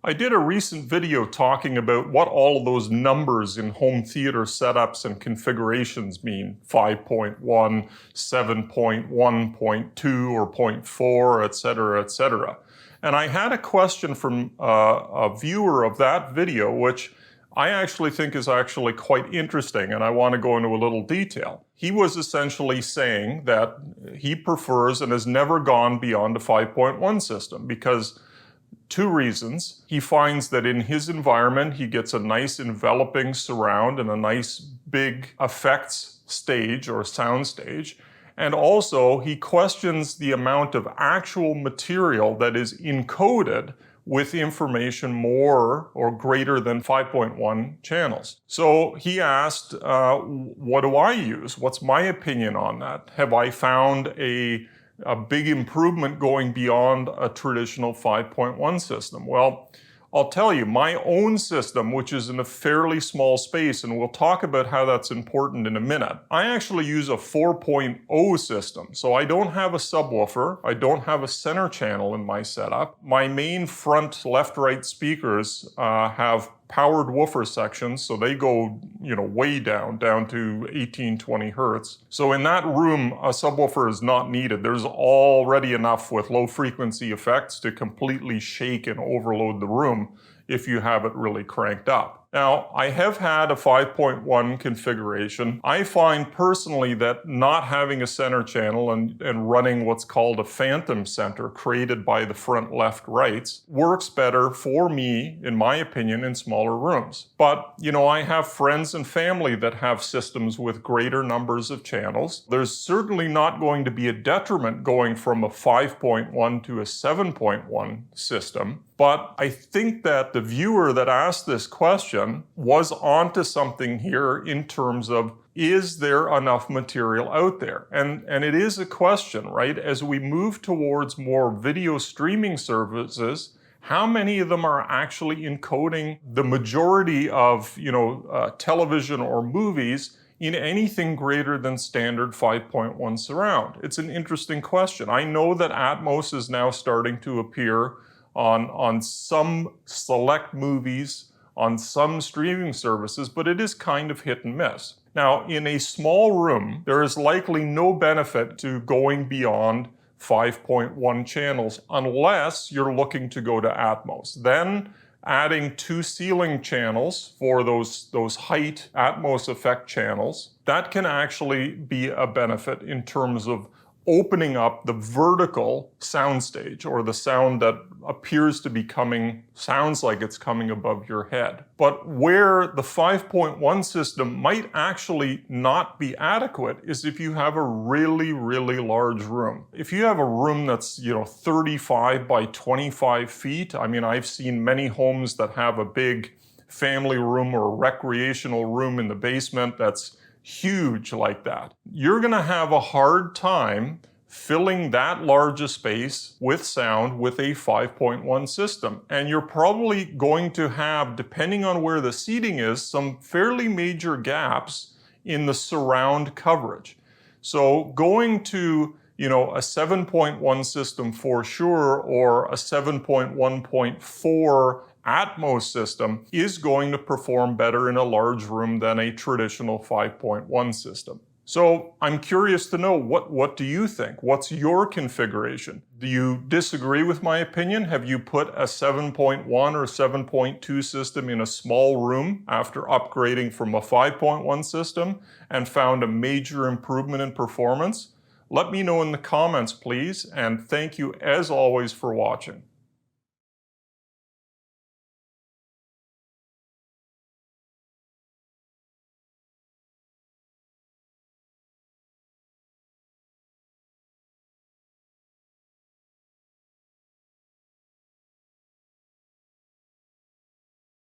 I did a recent video talking about what all of those numbers in home theater setups and configurations mean. 5.1, 7.1, 0.2 or 0.4, etc., etc. And I had a question from a viewer of that video, which I actually think is actually quite interesting, and I want to go into a little detail. He was essentially saying that he prefers and has never gone beyond a 5.1 system because two reasons. He finds that in his environment, he gets a nice enveloping surround and a nice big effects stage or sound stage. And also, he questions the amount of actual material that is encoded with information more or greater than 5.1 channels. So he asked, what do I use? What's my opinion on that? Have I found a big improvement going beyond a traditional 5.1 system? Well, I'll tell you, my own system, which is in a fairly small space, and we'll talk about how that's important in a minute, I actually use a 4.0 system. So I don't have a subwoofer, I don't have a center channel in my setup. My main front left-right speakers have powered woofer sections, so they go, way down to 18, 20 hertz. So in that room, a subwoofer is not needed. There's already enough with low frequency effects to completely shake and overload the room if you have it really cranked up. Now, I have had a 5.1 configuration. I find personally that not having a center channel and running what's called a phantom center created by the front left rights works better for me, in my opinion, in smaller rooms. But, I have friends and family that have systems with greater numbers of channels. There's certainly not going to be a detriment going from a 5.1 to a 7.1 system. But I think that the viewer that asked this question was onto something here in terms of, is there enough material out there? And it is a question, right? As we move towards more video streaming services, how many of them are actually encoding the majority of, television or movies in anything greater than standard 5.1 surround? It's an interesting question. I know that Atmos is now starting to appear on some select movies, on some streaming services, but it is kind of hit and miss. Now, in a small room, there is likely no benefit to going beyond 5.1 channels unless you're looking to go to Atmos. Then adding 2 ceiling channels for those height Atmos effect channels, that can actually be a benefit in terms of opening up the vertical soundstage, or the sound that appears to be sounds like it's coming above your head. But where the 5.1 system might actually not be adequate is if you have a really, really large room. If you have a room that's, 35 by 25 feet, I've seen many homes that have a big family room or recreational room in the basement that's huge like that. You're going to have a hard time filling that large a space with sound with a 5.1 system. And you're probably going to have, depending on where the seating is, some fairly major gaps in the surround coverage. So going to, a 7.1 system for sure, or a 7.1.4 Atmos system is going to perform better in a large room than a traditional 5.1 system. So I'm curious to know, what do you think? What's your configuration? Do you disagree with my opinion? Have you put a 7.1 or 7.2 system in a small room after upgrading from a 5.1 system and found a major improvement in performance? Let me know in the comments, please, and thank you as always for watching.